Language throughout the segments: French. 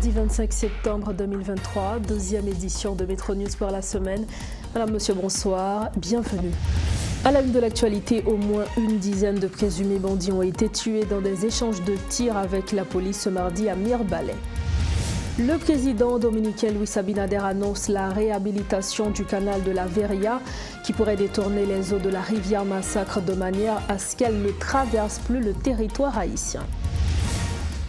mardi 25 septembre 2023, deuxième édition de Métro News pour la semaine. Madame, monsieur, bonsoir, bienvenue. À la une de l'actualité, au moins une dizaine de présumés bandits ont été tués dans des échanges de tirs avec la police ce mardi à Mirebalais. Le président dominicain Luis Abinader annonce la réhabilitation du canal de la Veria qui pourrait détourner les eaux de la rivière Massacre de manière à ce qu'elle ne traverse plus le territoire haïtien.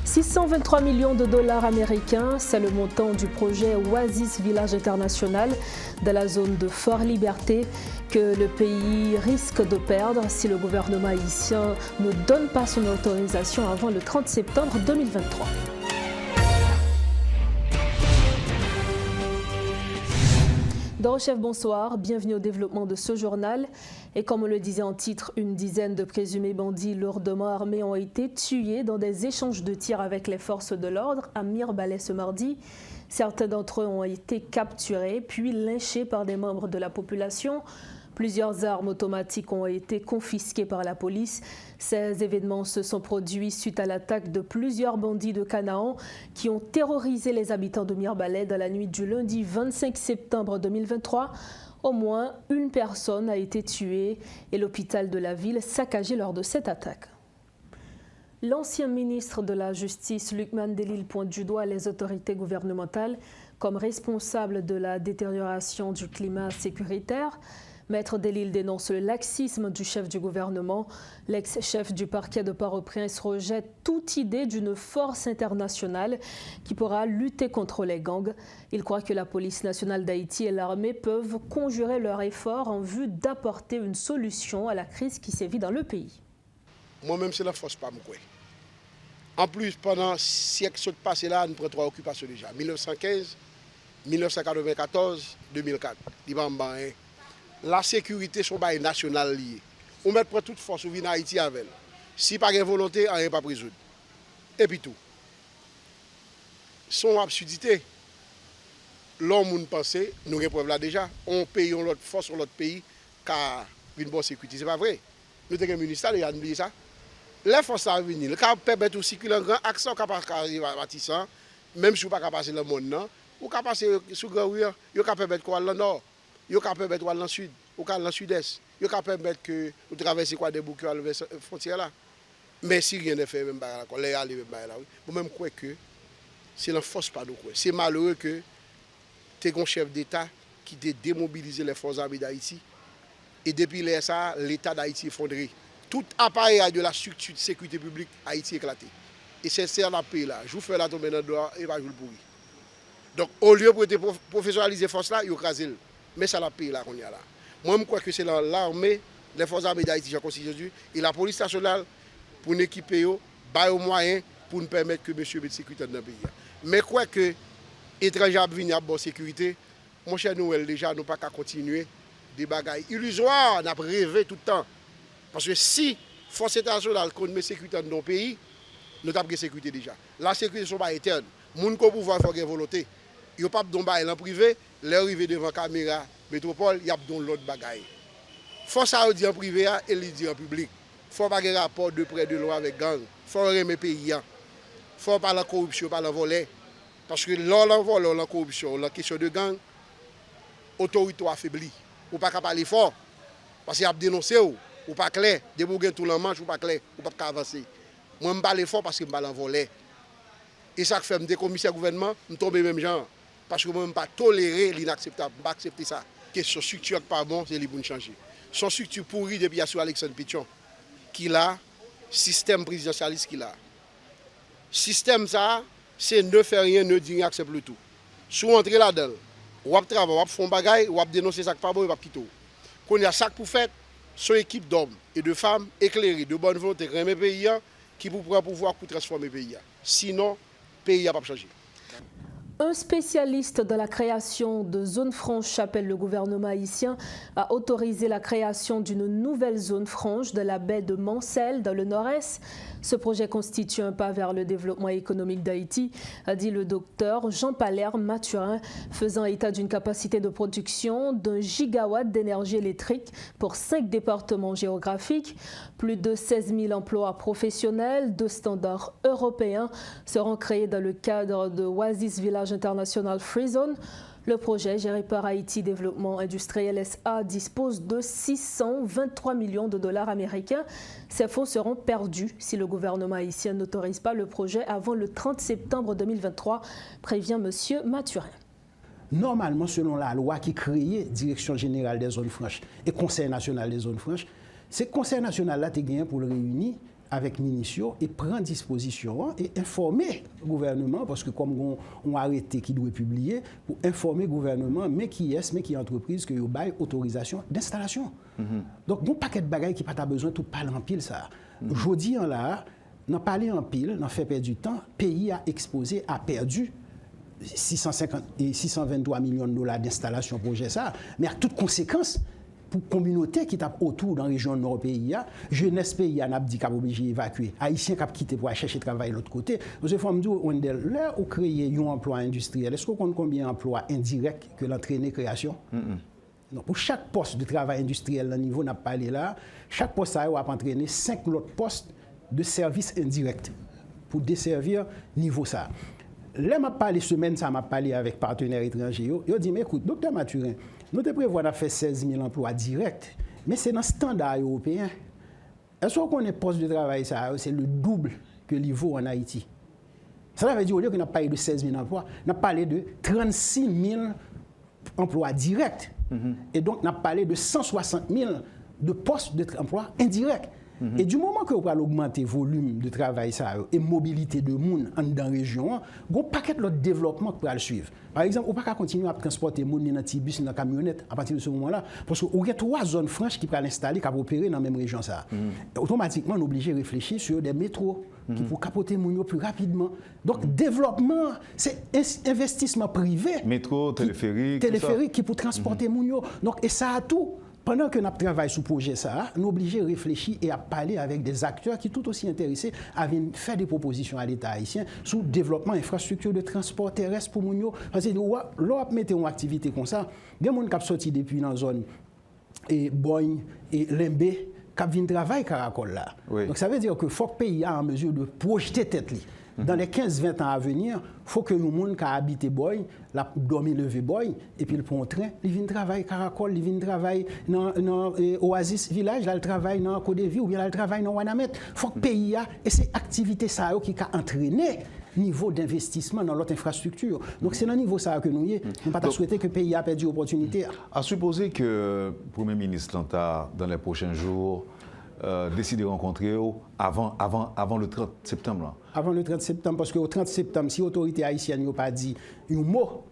623 millions de dollars américains, c'est le montant du projet Oasis Village International de la zone de Fort Liberté que le pays risque de perdre si le gouvernement haïtien ne donne pas son autorisation avant le 30 septembre 2023. Chef, bonsoir, bienvenue au développement de ce journal. Et comme on le disait en titre, une dizaine de présumés bandits lourdement armés ont été tués dans des échanges de tirs avec les forces de l'ordre à Mirebalais ce mardi. Certains d'entre eux ont été capturés puis lynchés par des membres de la population. Plusieurs armes automatiques ont été confisquées par la police. Ces événements se sont produits suite à l'attaque de plusieurs bandits de Canaan qui ont terrorisé les habitants de Mirebalais dans la nuit du lundi 25 septembre 2023. Au moins une personne a été tuée et l'hôpital de la ville saccagé lors de cette attaque. L'ancien ministre de la Justice, Luc Mandélil, pointe du doigt les autorités gouvernementales comme responsables de la détérioration du climat sécuritaire. Maître Delil dénonce le laxisme du chef du gouvernement. L'ex-chef du parquet de Port-au-Prince rejette toute idée d'une force internationale qui pourra lutter contre les gangs. Il croit que la police nationale d'Haïti et l'armée peuvent conjurer leurs efforts en vue d'apporter une solution à la crise qui sévit dans le pays. Moi-même, c'est la force pas moi. En plus, pendant siècle passé là, nous prenons 3 occupations déjà. 1915, 1994, 2004. La sécurité sont pas nationale liée. On met toute force au vin Haïti avec. Si pas de volonté, on n'est pas pris. Et puis tout. Son absurdité. L'homme pense, nous repreuve là déjà, on paye l'autre force sur l'autre pays car une bonne sécurité. C'est pas vrai. Nous avons un ministère, il a oublié ça. Les forces à venir, le cas permet de circuler un grand accent capable d'arriver à bâtissant, même si vous ne pouvez pas passer le monde, non. Vous pouvez passer sur le grand rue, vous pouvez permettre quoi dans le nord. Vous pouvez permettre dans le sud, ou dans le sud-est. Vous pouvez permettre que vous traversez quoi des boucles à la frontière là. Mais si rien n'est fait, même là, les aller même là, vous même croyez que c'est la force pas nous quoi. C'est malheureux que tu es un chef d'État qui a démobilisé les forces armées d'Haïti. Et depuis ça, l'État d'Haïti est effondré. Tout appareil de la structure de sécurité publique Haïti est éclaté. Et c'est ça la paix là. Je vous fais la tomber dans le doigt et pas je le pourri. Donc au lieu de professionnaliser les forces là, ils écrasent. Mais c'est la paix là qu'on y a là. Moi, je crois que c'est l'armée, les forces armées d'Haïti, j'ai constitué, et la police nationale pour nous équiper, bailler aux moyens pour nous permettre que monsieur mette sécurité dans le pays. Mais je crois que les étrangers viennent à bonne sécurité. Mon cher Noël, déjà, nous ne pouvons pas continuer des bagailles illusoires, on a rêvé tout le temps. Parce que si la force internationale connaît la sécurité dans nos pays, nous avons la sécurité déjà. La sécurité n'est pas éternelle. Les gens qui ont pouvoir faire une volonté. Ils ne peuvent pas dans privé, les arriver devant la caméra métropole, ils ont l'autre bagaille. Force à dire en privé et les dire en public. Il faut pas avoir un rapport de près de loin avec gang. Il faut aimer le pays. Il faut pas la corruption, pas la voler. Parce que lors de la vol, la corruption, la question de gang, l'autorité affaiblie. Ou pas parler fort. Parce qu'il y a dénoncé ou pas clair. Dès que vous tout le manche ou pas clair, ou pas avancer. Moi, je parle fort parce que je parle en voler. Et ça fait des commissaires gouvernement, je tombe même genre. Parce que moi, je ne peux pas tolérer l'inacceptable. Je ne peux pas accepter ça. Question structure pas bon, c'est pour changer. Son structure pourrie depuis sur Alexandre Pichon, qui a système présidentialiste qu'il a. Système ça, c'est ne faire rien, ne dire rien, accepte le tout. Si vous entrez là-dedans, vous travaillez, vous faites un bagage, vous dénoncez ça pas bon, vous quitter. Quand il y a ça pour faire, son équipe d'hommes et de femmes éclairées, de bonne volonté, remettre le pays, qui pourra pouvoir transformer le pays. Sinon, le pays n'a pas changé. Un spécialiste de la création de zones franches appelle le gouvernement haïtien à autoriser la création d'une nouvelle zone franche de la baie de Mancel dans le nord-est. Ce projet constitue un pas vers le développement économique d'Haïti, a dit le docteur Jean-Palerme Mathurin, faisant état d'une capacité de production d'1 gigawatt d'énergie électrique pour 5 départements géographiques. Plus de 16 000 emplois professionnels de standards européens seront créés dans le cadre de Oasis Village International Free Zone. Le projet, géré par Haïti Développement Industriel SA, dispose de 623 millions de dollars américains. Ces fonds seront perdus si le gouvernement haïtien n'autorise pas le projet avant le 30 septembre 2023, prévient M. Mathurin. Normalement, selon la loi qui créait Direction générale des zones franches et Conseil national des zones franches, ce Conseil national-là est gagné pour le réunir avec Minicio et prendre disposition et informer le gouvernement, parce que comme on a arrêté qui doit publier, pour informer le gouvernement, mais qui est entreprise, que vous avez autorisation d'installation. Donc, bon paquet de bagages qui n'a pas besoin de tout parler en pile, ça. Je dis là, on a parlé en pile, on a fait perdre du temps, le pays a exposé, a perdu 650 et 623 millions de dollars d'installation projet ça, mais à toutes conséquences, pour la communauté qui est autour dans la région nord pays, jeunesse pays a dit qu'il a obligé d'évacuer. Haïtiens qui ont quitté pour aller chercher travail de l'autre côté. Parce que faut me dire, là où créer un emploi industriel, est-ce qu'on compte combien d'emplois indirects que l'entraîner création? Donc, pour chaque poste de travail industriel, au niveau n'a pas parlé là, chaque poste a entraîné 5 autres postes de services indirects pour desservir niveau ça. Là, m'a parlé semaine, ça m'a parlé avec partenaires étrangers. Ils ont dit, mais écoute, docteur Mathurin, nous te prévoyons de faire 16 000 emplois directs, mais c'est dans le standard européen. Est-ce qu'on est poste de travail, ça, c'est le double que le niveau en Haïti? Ça veut dire, au lieu qu'on a parlé de 16 000 emplois, on a parlé de 36 000 emplois directs. Et donc, on a parlé de 160 000 de postes d'emploi indirects. Et du moment que vous allez augmenter le volume de travail ça, et mobilité de monde dans la région, il y a un paquet de développement qui va le suivre. Par exemple, on ne peut pas continuer à transporter les gens dans les bus, dans la camionnette à partir de ce moment-là, parce qu'il y a 3 zones franches qui peuvent l'installer, qui peuvent opérer dans la même région. Ça. Automatiquement, on est obligé de réfléchir sur des métros qui pourraient capoter les gens plus rapidement. Donc, développement, c'est investissement privé. Métro, téléphérique. Téléphérique qui peut transporter les gens. Donc, et ça a tout. Pendant que nous travaillons sur le projet, nous sommes obligés de réfléchir et à parler avec des acteurs qui sont tout aussi intéressés à faire des propositions à l'État haïtien sur le développement d'infrastructures de transport terrestre pour les gens. Parce que lorsqu'on met une activité comme ça, il y a des gens qui sont sortis depuis dans la zone et Bogne et Limbé qui viennent travailler Caracol là. Oui. Donc ça veut dire que faut que le pays a en mesure de projeter tête. Dans les 15-20 ans à venir, il faut que les gens qui habitent Boy, la dormir lever Boy, et puis le prend train, ils viennent travailler Caracol, ils viennent travailler dans Oasis Village, là, ils travaillent dans Côte d'Ivoire, ou bien là, ils travaillent dans Wanamet. Il faut que le pays a, et c'est l'activité ça qui a entraîné niveau d'investissement dans l'autre infrastructure. Donc c'est dans le niveau ça que nous y est. Nous ne pouvons pas souhaiter que le pays a perdu l'opportunité. À supposer que le Premier ministre Lanta, dans les prochains jours, décide de rencontrer avant le 30 septembre. Là. Avant le 30 septembre, parce qu'au 30 septembre, si l'autorité haïtienne n'a pas dit un mot,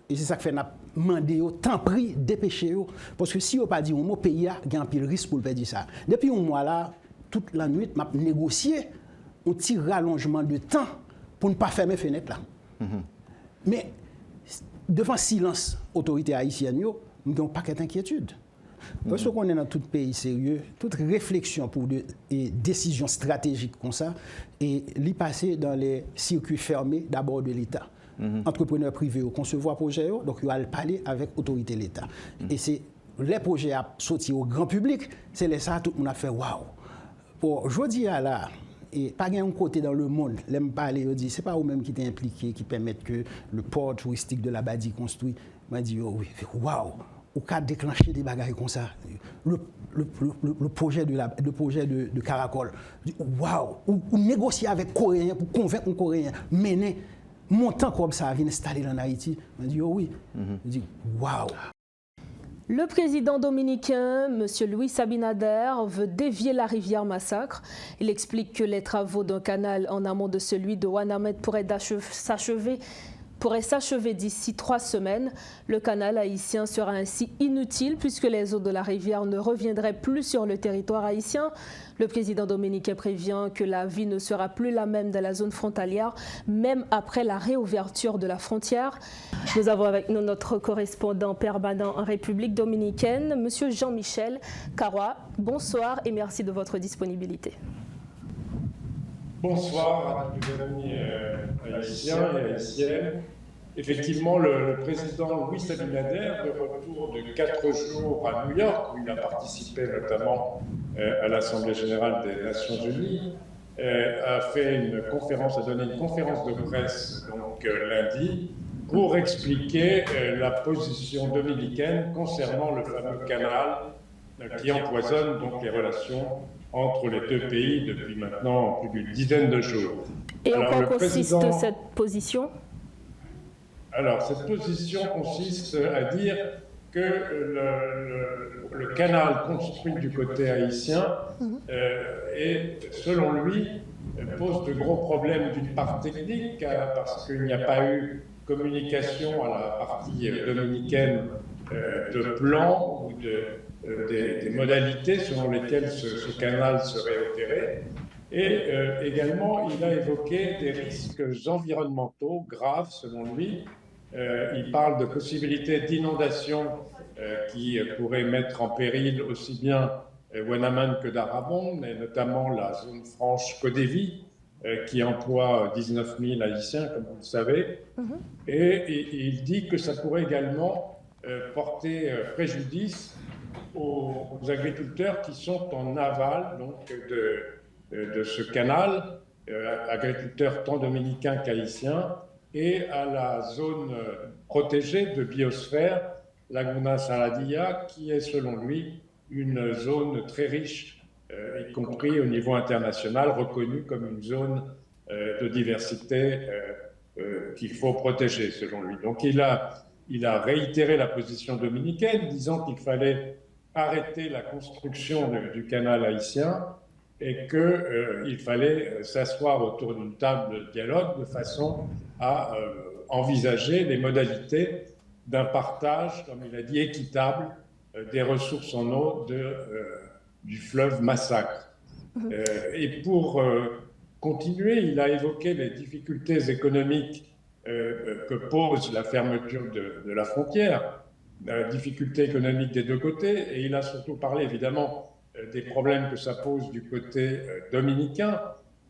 et c'est ça que fait demander tant pris, dépêcher, parce que si on n'a pas dit un mot, le pays a un pile risque pour le perdre ça. Depuis un mois là, toute la nuit, je négocié un petit rallongement de temps pour ne pas fermer les fenêtres là. Mais devant silence, l'autorité haïtienne, nous n'avons pas d'inquiétude. Parce qu'on est dans tout pays sérieux, toute réflexion pour des décisions stratégiques comme ça, et l'y passer dans les circuits fermés d'abord de l'État. Entrepreneurs privés, concevoir projet, donc il va parler avec l'autorité de l'État. Et c'est les projets à sortir au grand public, c'est les ça tout le monde a fait waouh. Pour je dis à là, et pas un côté dans le monde, l'aime parler, on dit c'est pas vous-même qui t'es impliqué, qui permettent que le port touristique de la Badi construit. M'a dit oh oui, waouh. Au cas de déclencher des bagages comme ça, le projet de Caracol, waouh, ou négocier avec les Coréens pour convaincre les Coréens, mener montant comme ça, vient installer en Haïti. On dit oh oui, on dit waouh. Le président dominicain, M. Luis Abinader, veut dévier la rivière Massacre. Il explique que les travaux d'un canal en amont de celui de Wanamet pourraient s'achever d'ici 3 semaines. Le canal haïtien sera ainsi inutile puisque les eaux de la rivière ne reviendraient plus sur le territoire haïtien. Le président dominicain prévient que la vie ne sera plus la même dans la zone frontalière, même après la réouverture de la frontière. Nous avons avec nous notre correspondant permanent en République dominicaine, M. Jean-Michel Carrois. Bonsoir et merci de votre disponibilité. Bonsoir à tous les amis haïtiens et haïtiennes. Effectivement, le président Luis Abinader, de retour de 4 jours à New York, où il a participé notamment à l'Assemblée générale des Nations Unies, a donné une conférence de presse donc, lundi pour expliquer la position dominicaine concernant le fameux canal qui empoisonne donc les relations entre les deux pays depuis maintenant plus d'une dizaine de jours. Et en quoi consiste cette position ? Alors, cette position consiste à dire que le canal construit du côté haïtien selon lui, pose de gros problèmes d'une part technique, parce qu'il n'y a pas eu communication à la partie dominicaine de plan ou des modalités selon lesquelles ce canal serait opéré. Et également, il a évoqué des risques environnementaux graves, selon lui. Il parle de possibilités d'inondation qui pourraient mettre en péril aussi bien Ouanaman que Darabon, mais notamment la zone franche Codévi, qui emploie 19 000 Haïtiens, comme vous le savez. Et il dit que ça pourrait également porter préjudice aux agriculteurs qui sont en aval donc, de ce canal, agriculteurs tant dominicains qu'haïtiens, et à la zone protégée de biosphère, Laguna Saladilla, qui est selon lui une zone très riche, y compris au niveau international, reconnue comme une zone de diversité qu'il faut protéger, selon lui. Donc il a réitéré la position dominicaine, disant qu'il fallait arrêter la construction du canal haïtien et qu'il fallait s'asseoir autour d'une table de dialogue de façon à envisager les modalités d'un partage, comme il a dit, équitable des ressources en eau du fleuve Massacre. Et pour continuer, il a évoqué les difficultés économiques que pose la fermeture de la frontière, la difficulté économique des deux côtés, et il a surtout parlé évidemment des problèmes que ça pose du côté dominicain.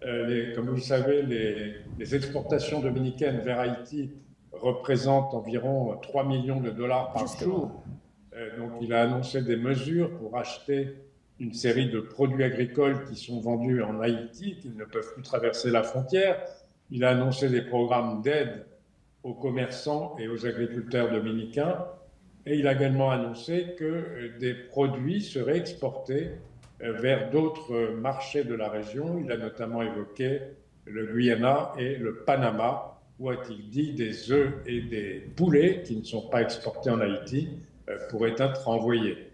Comme vous le savez, les exportations dominicaines vers Haïti représentent environ 3 millions de dollars par jour. Donc il a annoncé des mesures pour acheter une série de produits agricoles qui sont vendus en Haïti, qui ne peuvent plus traverser la frontière. Il a annoncé des programmes d'aide aux commerçants et aux agriculteurs dominicains. Et il a également annoncé que des produits seraient exportés vers d'autres marchés de la région. Il a notamment évoqué le Guyana et le Panama, où a-t-il dit des œufs et des poulets qui ne sont pas exportés en Haïti pourraient être envoyés.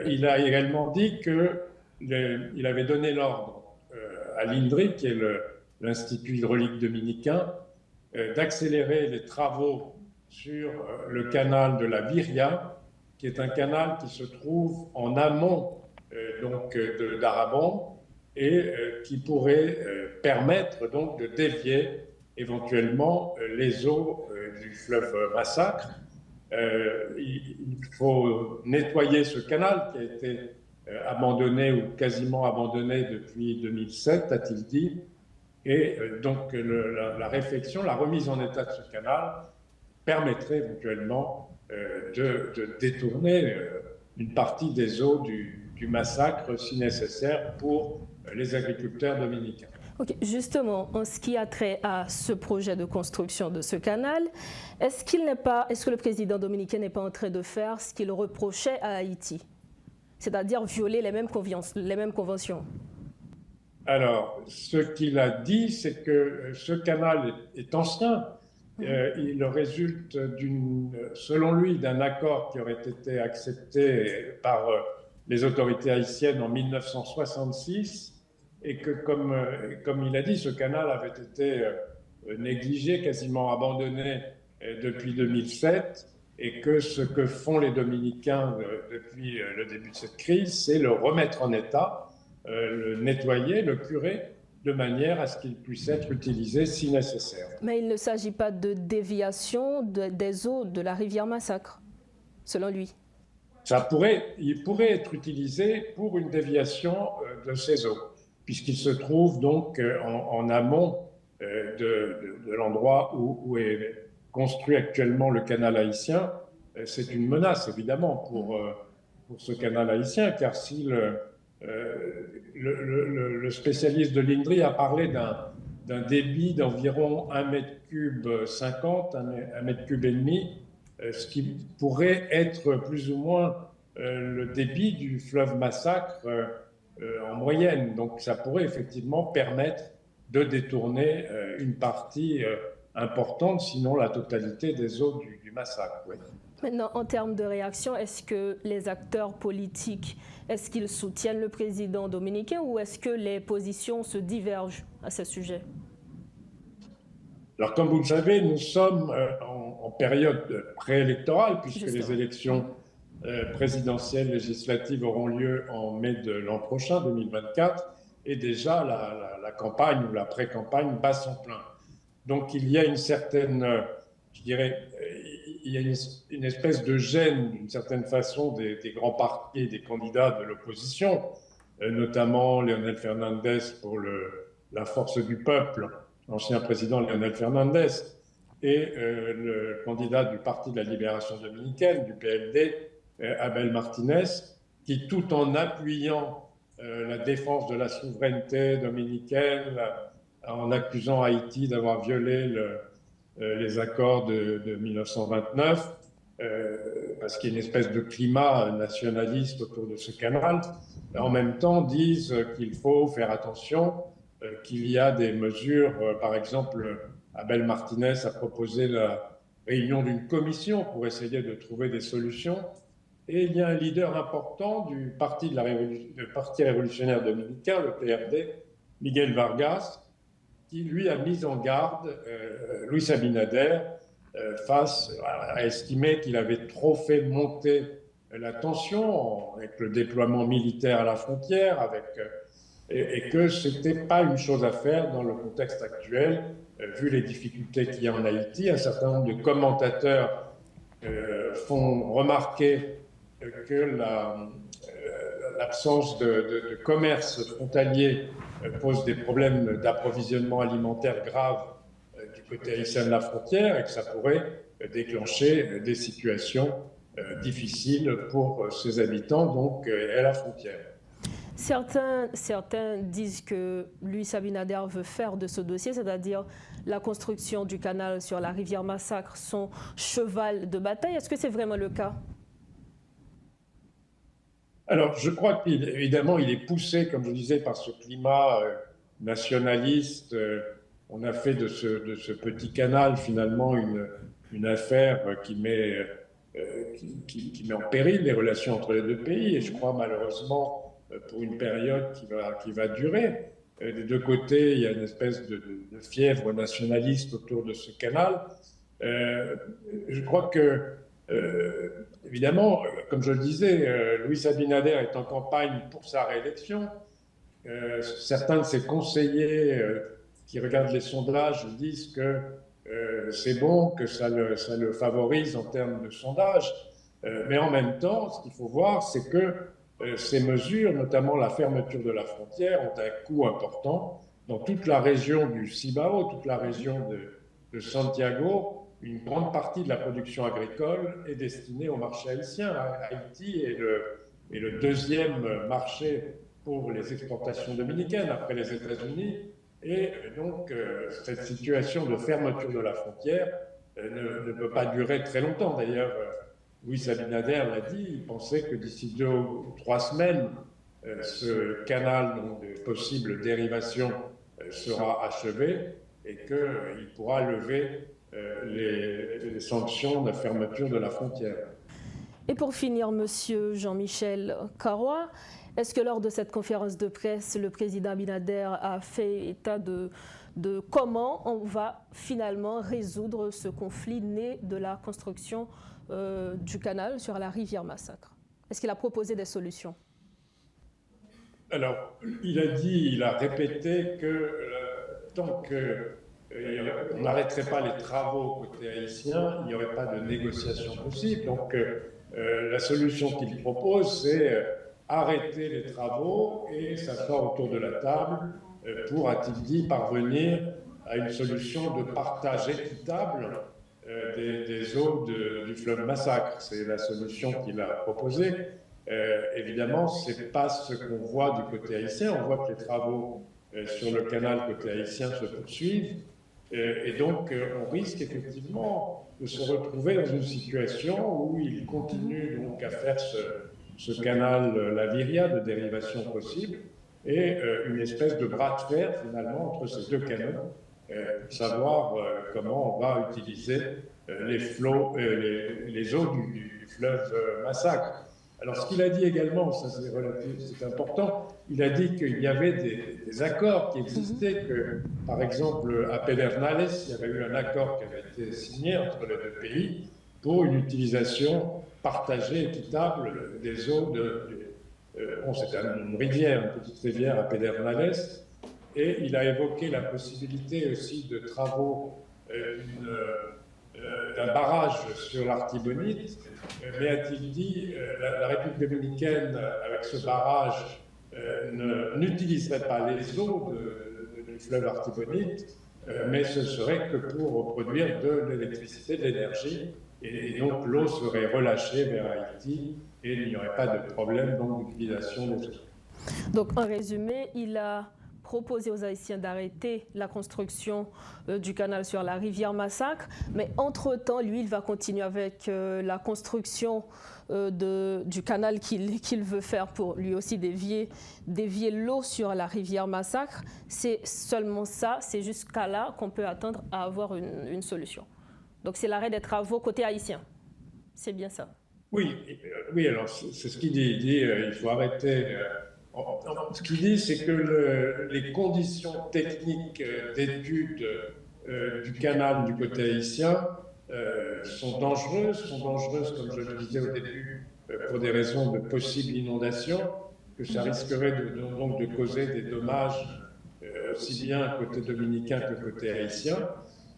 Il a également dit qu'il avait donné l'ordre à l'INDRI, qui est l'Institut hydraulique dominicain, d'accélérer les travaux sur le canal de la Viria, qui est un canal qui se trouve en amont donc d'Arabon et qui pourrait permettre donc de dévier éventuellement les eaux du fleuve Massacre. Il faut nettoyer ce canal qui a été abandonné ou quasiment abandonné depuis 2007, a-t-il dit. Et donc la réflexion, la remise en état de ce canal permettrait éventuellement de détourner une partie des eaux du Massacre si nécessaire pour les agriculteurs dominicains. Ok, justement, en ce qui a trait à ce projet de construction de ce canal, est-ce que le président dominicain n'est pas en train de faire ce qu'il reprochait à Haïti, c'est-à-dire violer les mêmes conventions? Alors, ce qu'il a dit, c'est que ce canal est ancien. Il résulte, selon lui, d'un accord qui aurait été accepté par les autorités haïtiennes en 1966 et que, comme il a dit, ce canal avait été négligé, quasiment abandonné depuis 2007 et que ce que font les Dominicains depuis le début de cette crise, c'est le remettre en état, le nettoyer, le curer, de manière à ce qu'il puisse être utilisé si nécessaire. Mais il ne s'agit pas de déviation des eaux de la rivière Massacre, selon lui. Il pourrait être utilisé pour une déviation de ces eaux, puisqu'il se trouve donc en amont de l'endroit où est construit actuellement le canal haïtien. C'est une menace, évidemment, pour ce canal haïtien, car si le spécialiste de l'INDRI a parlé d'un débit d'environ 1,50 m, 1,5 m, ce qui pourrait être plus ou moins le débit du fleuve Massacre en moyenne. Donc ça pourrait effectivement permettre de détourner une partie importante, sinon la totalité des eaux du Massacre. Oui. Maintenant, en termes de réaction, est-ce que les acteurs politiques, est-ce qu'ils soutiennent le président dominicain ou est-ce que les positions se divergent à ce sujet? Alors, comme vous le savez, nous sommes en période préélectorale, puisque Justement. les élections présidentielles législatives auront lieu en mai de l'an prochain, 2024, et déjà la campagne ou la pré-campagne bat son plein. Donc, il y a une certaine, je dirais, il y a une espèce de gêne, d'une certaine façon, des grands partis et des candidats de l'opposition, notamment Leonel Fernandez pour la Force du Peuple, l'ancien président Leonel Fernandez, et le candidat du Parti de la Libération dominicaine, du PLD, Abel Martinez, qui, tout en appuyant la défense de la souveraineté dominicaine, en accusant Haïti d'avoir violé les accords de 1929, parce qu'il y a une espèce de climat nationaliste autour de ce canal, en même temps disent qu'il faut faire attention, qu'il y a des mesures, par exemple, Abel Martinez a proposé la réunion d'une commission pour essayer de trouver des solutions, et il y a un leader important du Parti révolutionnaire dominicain, le PRD, Miguel Vargas, qui lui a mis en garde Luis Abinader face à estimer qu'il avait trop fait monter la tension avec le déploiement militaire à la frontière, et que ce n'était pas une chose à faire dans le contexte actuel, vu les difficultés qu'il y a en Haïti. Un certain nombre de commentateurs font remarquer que l'absence de commerce frontalier pose des problèmes d'approvisionnement alimentaire graves du côté haïtien de la frontière et que ça pourrait déclencher des situations difficiles pour ses habitants, donc à la frontière. Certains disent que Luis Abinader veut faire de ce dossier, c'est-à-dire la construction du canal sur la rivière Massacre, son cheval de bataille. Est-ce que c'est vraiment le cas? Alors, je crois qu'évidemment, il est poussé, comme je disais, par ce climat nationaliste. On a fait de ce petit canal, finalement, une affaire qui met en péril les relations entre les deux pays. Et je crois, malheureusement, pour une période qui va durer. Des deux côtés, il y a une espèce de fièvre nationaliste autour de ce canal. Je crois que évidemment, comme je le disais, Luis Abinader est en campagne pour sa réélection. Certains de ses conseillers qui regardent les sondages disent que c'est bon, que ça le favorise en termes de sondage. Mais en même temps, ce qu'il faut voir, c'est que ces mesures, notamment la fermeture de la frontière, ont un coût important. Dans toute la région du Cibao, toute la région de Santiago, une grande partie de la production agricole est destinée au marché haïtien. Haïti est le deuxième marché pour les exportations dominicaines après les États-Unis. Et donc, cette situation de fermeture de la frontière ne peut pas durer très longtemps. D'ailleurs, Luis Abinader l'a dit, il pensait que d'ici 2 ou 3 semaines, ce canal de possible dérivation sera achevé et qu'il pourra lever les sanctions de fermeture de la frontière. Et pour finir, Monsieur Jean-Michel Karawa, est-ce que lors de cette conférence de presse, le président Abinader a fait état de comment on va finalement résoudre ce conflit né de la construction du canal sur la rivière Massacre? Est-ce qu'il a proposé des solutions? Alors, il a répété que tant que on n'arrêterait pas les travaux côté haïtien, il n'y aurait pas de négociation possible. Donc, la solution qu'il propose, c'est arrêter les travaux et s'asseoir autour de la table pour, a-t-il dit, parvenir à une solution de partage équitable des eaux du fleuve Massacre. C'est la solution qu'il a proposée. Évidemment, ce n'est pas ce qu'on voit du côté haïtien. On voit que les travaux sur le canal côté haïtien se poursuivent. Et donc, on risque effectivement de se retrouver dans une situation où il continue donc à faire ce canal Laviria de dérivation possible et une espèce de bras de fer finalement entre ces deux canaux, pour savoir comment on va utiliser les eaux du fleuve Massacre. Alors, ce qu'il a dit également, ça c'est important, il a dit qu'il y avait des accords qui existaient, que par exemple à Pedernales, il y avait eu un accord qui avait été signé entre les deux pays pour une utilisation partagée, équitable des eaux c'est une rivière, une petite rivière à Pedernales, et il a évoqué la possibilité aussi de travaux d'un barrage sur l'Artibonite, mais a-t-il dit, la République dominicaine, avec ce barrage, n'utiliserait pas les eaux du fleuve Artibonite, mais ce serait que pour produire de l'électricité, de l'énergie, et donc l'eau serait relâchée vers Haïti, et il n'y aurait pas de problème d'utilisation des eaux. Donc, en résumé, il a proposé aux Haïtiens d'arrêter la construction du canal sur la rivière Massacre, mais entre-temps, lui, il va continuer avec la construction du canal qu'il veut faire pour lui aussi dévier l'eau sur la rivière Massacre. C'est seulement ça, c'est jusqu'à là qu'on peut attendre à avoir une solution. Donc c'est l'arrêt des travaux côté haïtien. C'est bien ça. Oui, alors c'est ce qu'il dit. Il dit il faut arrêter. Ce qu'il dit, c'est que les conditions techniques d'étude du canal du côté haïtien sont dangereuses, comme je le disais au début, pour des raisons de possible inondation, que ça risquerait donc de causer des dommages aussi bien côté dominicain que côté haïtien.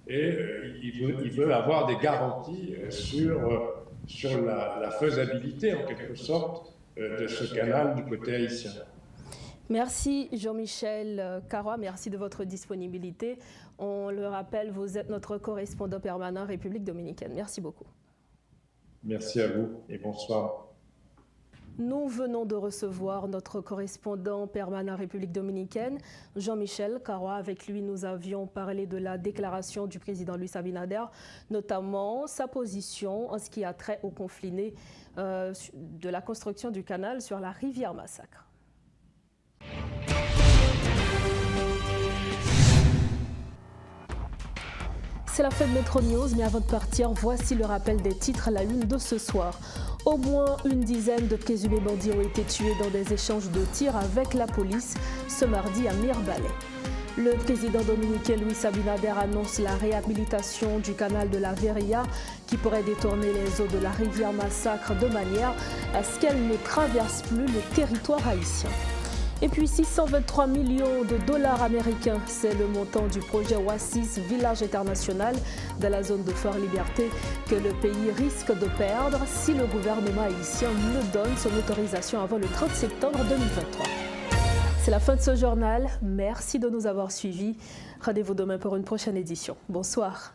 Et il veut avoir des garanties sur la faisabilité, en quelque sorte, de ce canal du côté haïtien. Merci Jean-Michel Carrois, merci de votre disponibilité. On le rappelle, vous êtes notre correspondant permanent République dominicaine. Merci beaucoup. Merci à vous et bonsoir. Nous venons de recevoir notre correspondant permanent République dominicaine, Jean-Michel Carrois. Avec lui, nous avions parlé de la déclaration du président Luis Abinader, notamment sa position en ce qui a trait au conflit né de la construction du canal sur la rivière Massacre. C'est la fin de Métro News, mais avant de partir, voici le rappel des titres à la une de ce soir. Au moins une dizaine de présumés bandits ont été tués dans des échanges de tirs avec la police ce mardi à Mirebalais. Le président dominicain Luis Abinader annonce la réhabilitation du canal de la Veria qui pourrait détourner les eaux de la rivière Massacre de manière à ce qu'elle ne traverse plus le territoire haïtien. Et puis 623 millions de dollars américains, c'est le montant du projet Oasis Village International de la zone de Fort Liberté que le pays risque de perdre si le gouvernement haïtien ne donne son autorisation avant le 30 septembre 2023. C'est la fin de ce journal. Merci de nous avoir suivis. Rendez-vous demain pour une prochaine édition. Bonsoir.